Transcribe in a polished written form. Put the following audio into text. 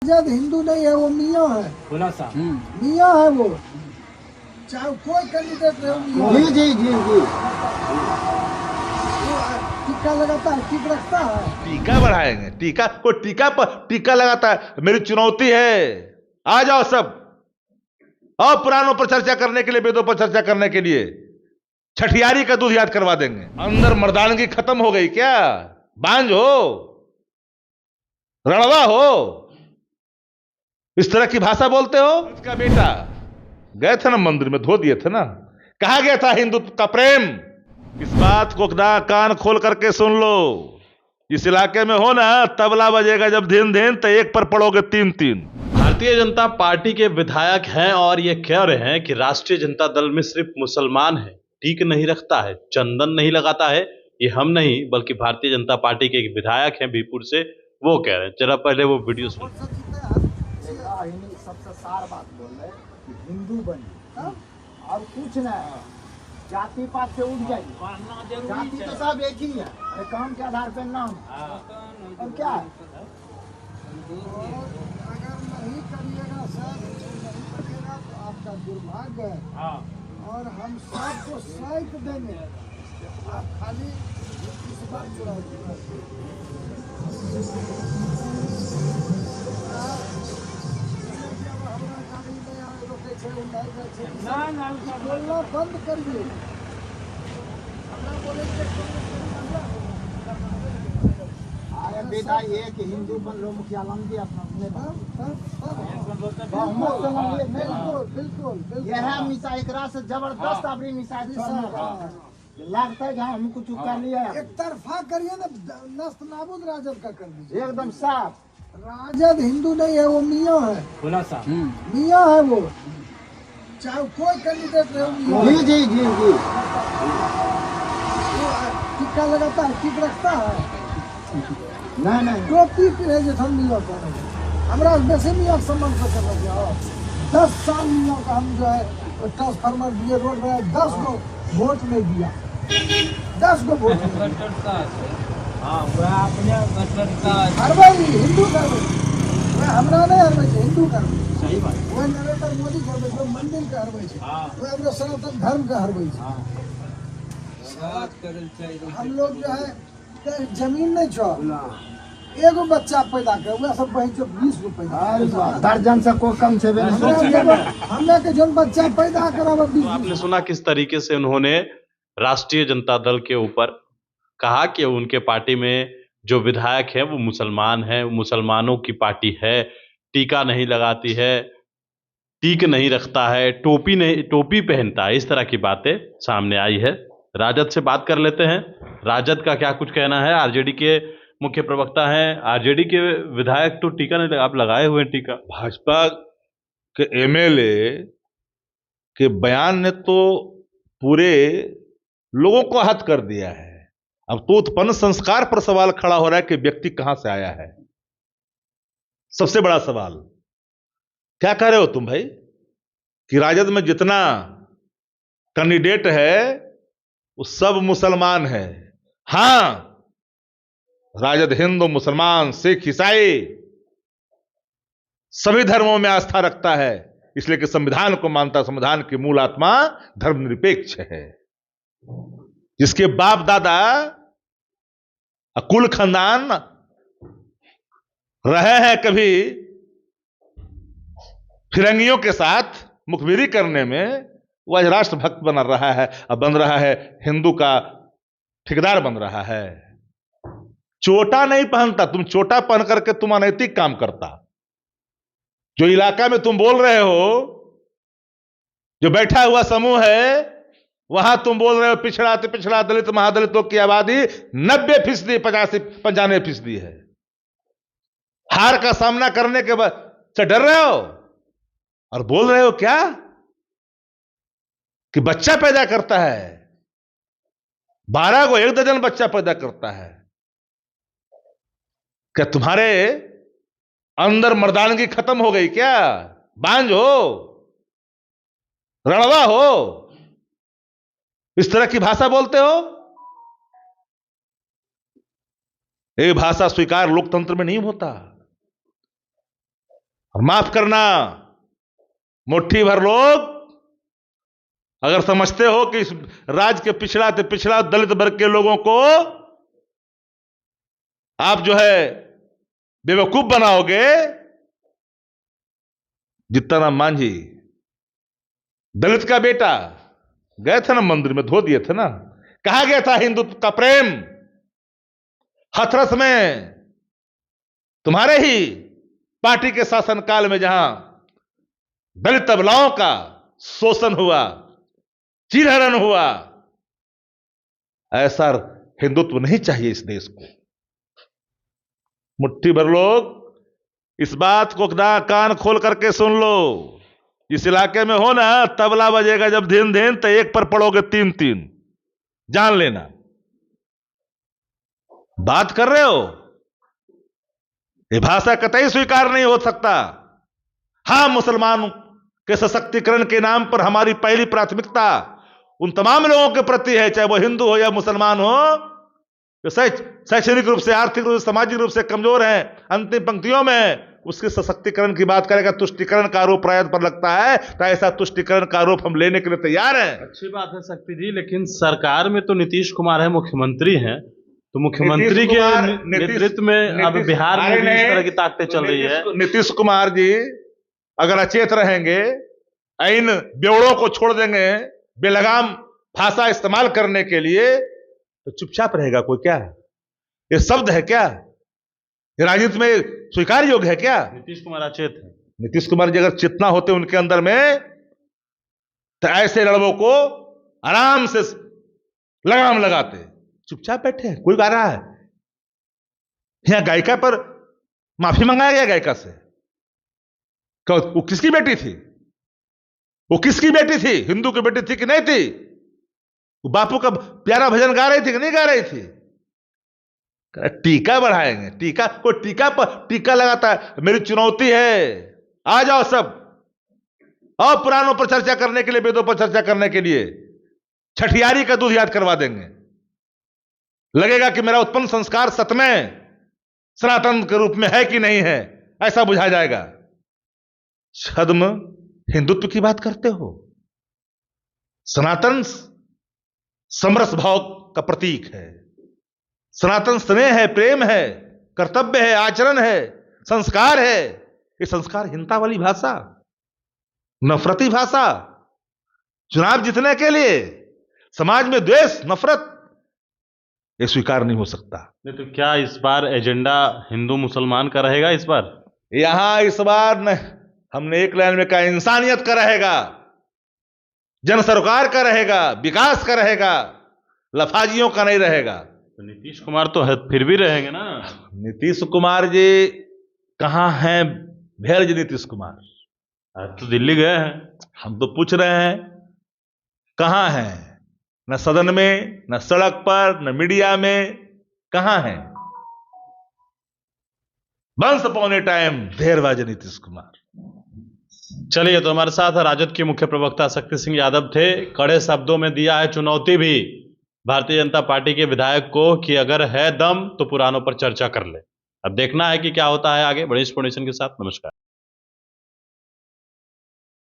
राजद हिंदू नहीं है, वो मियाँ है, बोला सा मियाँ है वो, चाहे कोई कैंडिडेट रहे मियाँ। जी जी जी जी टीका लगाता है, टीक रखता है, टीका बढ़ाएंगे, टीका को टीका पर टीका लगाता है। मेरी चुनौती है, आ जाओ सब, और पुराणों पर चर्चा करने के लिए, वेदों पर चर्चा करने के लिए छठियारी का दूध याद करवा देंगे। अंदर मर्दानगी खत्म हो गई क्या? बांझ हो, रणवा हो, इस तरह की भाषा बोलते हो? इसका बेटा गए थे ना मंदिर में, धो दिए थे ना, कहा गया था हिंदुत्व का प्रेम। इस बात को कान खोल करके सुन लो, इस इलाके में हो ना, तबला बजेगा जब धीन धीन, तो एक पर पड़ोगे तीन तीन। भारतीय जनता पार्टी के विधायक हैं और ये कह रहे हैं कि राष्ट्रीय जनता दल में सिर्फ मुसलमान है, टीक नहीं रखता है, चंदन नहीं लगाता है। ये हम नहीं बल्कि भारतीय जनता पार्टी के एक विधायक हैं बीरपुर से, वो कह रहे हैं। जरा पहले वो वीडियो सुन। सबसे सार बात बोल रहे कि हिंदू बनी और कुछ नहीं, जाति पात से उठ जाइए, जाति तो सब एक ही है, काम के आधार पर नाम और क्या है। अगर नहीं करिएगा सर, नहीं करिएगा तो आपका दुर्भाग्य है, और हम सबको सैक देंगे। आप खाली इस बात को बोलना बंद करिए। अरे बेटा एक हिंदू बन लो, मुखिया लंबी अपना बिल्कुल बिल्कुल बिल्कुल, यह मिसा एक से जबरदस्त अपनी मिसाल लगता है कि हम कुछ कर लिया। एक तरफा करिए ना, नस्त नाबूद राजद का कर दीजिए एकदम साफ। राजद हिंदू नहीं है, वो मियाँ है, बोला सा मियाँ है वो, चाहे कोई कैंडिडेट रहे मियाँ। जी जी जी जी टीका लगाता है, टीक रखता है, नहीं नहीं टोपी पहने जो हम मियाँ पहने, हमारा वैसे मियाँ सम्मान से करना चाहिए। 10 साल मियाँ का हम जो है ट्रांसफार्मर दिए, रोड बनाए, 10 को वोट नहीं दिया, 10 को वोट हरवाई हिंदू करवे, हमरा नहीं हरवे, हिंदू करवे। सही बात, वो नरेंद्र मोदी करवे, वो मंदिर का हरवे, वो अपने सनातन धर्म का हरवे। हम लोग जो है जमीन नहीं छोड़, एगो बच्चा पैदा करे, वह सब बहन जो 20 गो पैदा, दर्जन से कोई कम से हमने के जो बच्चा पैदा करा वो 20। आपने सुना किस तरीके से उन्होंने राष्ट्रीय जनता दल के ऊपर कहा कि उनके पार्टी में जो विधायक है वो मुसलमान है, मुसलमानों की पार्टी है, टीका नहीं लगाती है, टीक नहीं रखता है, टोपी पहनता है, इस तरह की बातें सामने आई है। राजद से बात कर लेते हैं, राजद का क्या कुछ कहना है। आरजेडी के मुख्य प्रवक्ता हैं, आरजेडी के विधायक तो टीका नहीं, आप लगाए हुए हैं टीका। भाजपा के एमएलए के बयान ने तो पूरे लोगों को हद कर दिया है। अब तो उत्पन्न संस्कार पर सवाल खड़ा हो रहा है कि व्यक्ति कहां से आया है। सबसे बड़ा सवाल क्या कह रहे हो तुम भाई कि राजद में जितना कैंडिडेट है वो सब मुसलमान है? हां, राजद हिंदू, मुसलमान, सिख, ईसाई सभी धर्मों में आस्था रखता है, इसलिए कि संविधान को मानता है। संविधान की मूल आत्मा धर्मनिरपेक्ष है। जिसके बाप दादा कुल खानदान रहे हैं कभी फिरंगियों के साथ मुखबिरी करने में, वह आज राष्ट्रभक्त बन रहा है, अब बन रहा है हिंदू का ठेकेदार बन रहा है। चोटा नहीं पहनता, तुम चोटा पहन करके तुम अनैतिक काम करता। जो इलाका में तुम बोल रहे हो, जो बैठा हुआ समूह है, वहां तुम बोल रहे हो पिछड़ा से पिछड़ा, दलित महादलितों की आबादी 90%, 95% है। हार का सामना करने के बाद से डर रहे हो और बोल रहे हो क्या कि बच्चा पैदा करता है, 12 को 1 दर्जन बच्चा पैदा करता है। क्या तुम्हारे अंदर मर्दानगी खत्म हो गई क्या? बांझ हो, रणवा हो, इस तरह की भाषा बोलते हो? ये भाषा स्वीकार लोकतंत्र में नहीं होता। और माफ करना, मुट्ठी भर लोग अगर समझते हो कि इस राज्य के पिछड़ा से पिछड़ा दलित वर्ग के लोगों को आप जो है बेवकूफ बनाओगे, जीतन मांझी दलित का बेटा गए थे ना मंदिर में, धो दिए थे ना, कहा गया था हिंदुत्व का प्रेम हथरस में तुम्हारे ही पार्टी के शासनकाल में जहां दलित अबलाओं का शोषण हुआ, चीरहरण हुआ। ऐसा हिंदुत्व नहीं चाहिए इस देश को। मुट्ठी भर लोग इस बात को कान खोल करके सुन लो, इस इलाके में हो ना, तबला बजेगा जब धीन धीन तो एक पर पड़ोगे तीन तीन, जान लेना। बात कर रहे हो, ये भाषा कतई स्वीकार नहीं हो सकता। हां, मुसलमान के सशक्तिकरण के नाम पर हमारी पहली प्राथमिकता उन तमाम लोगों के प्रति है, चाहे वो हिंदू हो या मुसलमान हो, जो शैक्षणिक रूप से, आर्थिक रूप से, सामाजिक रूप से कमजोर हैं, अंतिम पंक्तियों में, उसके सशक्तिकरण की बात करेगा। तुष्टिकरण का आरोप रायत पर लगता है, तो ऐसा तुष्टिकरण का आरोप हम लेने के लिए तैयार हैं। अच्छी बात है शक्ति जी, लेकिन सरकार में तो नीतीश कुमार है, मुख्यमंत्री हैं, तो मुख्यमंत्री के नेतृत्व में अब बिहार में भी इस तरह की ताकतें चल रही है। नीतीश कुमार जी अगर अचेत रहेंगे, इन बेवड़ों को छोड़ देंगे बेलगाम भाषा इस्तेमाल करने के लिए, तो चुपचाप रहेगा कोई क्या? ये शब्द है क्या? ये राजनीति में स्वीकार योग्य है क्या? नीतीश कुमार अचेत है। नीतीश कुमार जी अगर चेतना होते उनके अंदर में, तो ऐसे लड़वों को आराम से लगाम लगाते। चुपचाप बैठे हैं, कोई गा रहा है यहां गायिका पर माफी मंगाया गया गायिका से। वो किसकी बेटी थी? वो किसकी बेटी थी? हिंदू की बेटी थी कि नहीं थी? वो बापू का प्यारा भजन गा रही थी कि नहीं गा रही थी? टीका बढ़ाएंगे, टीका, कोई टीका पर टीका लगाता है। मेरी चुनौती है, आ जाओ सब, और पुराणों पर चर्चा करने के लिए, वेदों पर चर्चा करने के लिए छठियारी का दूध याद करवा देंगे। लगेगा कि मेरा उत्पन्न संस्कार सतमें सनातन के रूप में है कि नहीं है, ऐसा बुझा जाएगा। छद्म हिंदुत्व की बात करते हो। सनातन समरस भाव का प्रतीक है, सनातन स्नेह है, प्रेम है, कर्तव्य है, आचरण है, संस्कार है। ये संस्कारहीनता वाली भाषा, नफरती भाषा, चुनाव जीतने के लिए समाज में द्वेष, नफरत, ये स्वीकार नहीं हो सकता। नहीं तो क्या इस बार एजेंडा हिंदू मुसलमान का रहेगा? इस बार यहां इस बार न, हमने एक लाइन में कहा, इंसानियत का रहेगा, जन सरोकार का रहेगा, विकास का रहेगा, लफाजियों का नहीं रहेगा। तो नीतीश कुमार तो है, फिर भी रहेंगे ना। नीतीश कुमार जी कहां हैं? भेड़ जी नीतीश कुमार आज तो दिल्ली गए हैं। हम तो पूछ रहे हैं कहां हैं? न सदन में, न सड़क पर, न मीडिया में, कहां हैं? वंस अपॉन ए टाइम देरबाज नीतीश कुमार। चलिए, तो हमारे साथ राजद के मुख्य प्रवक्ता शक्ति सिंह यादव थे। कड़े शब्दों में दिया है चुनौती भी भारतीय जनता पार्टी के विधायक को कि अगर है दम तो पुरानों पर चर्चा कर ले। अब देखना है कि क्या होता है आगे। बड़ी इंफॉर्मेशन के साथ नमस्कार।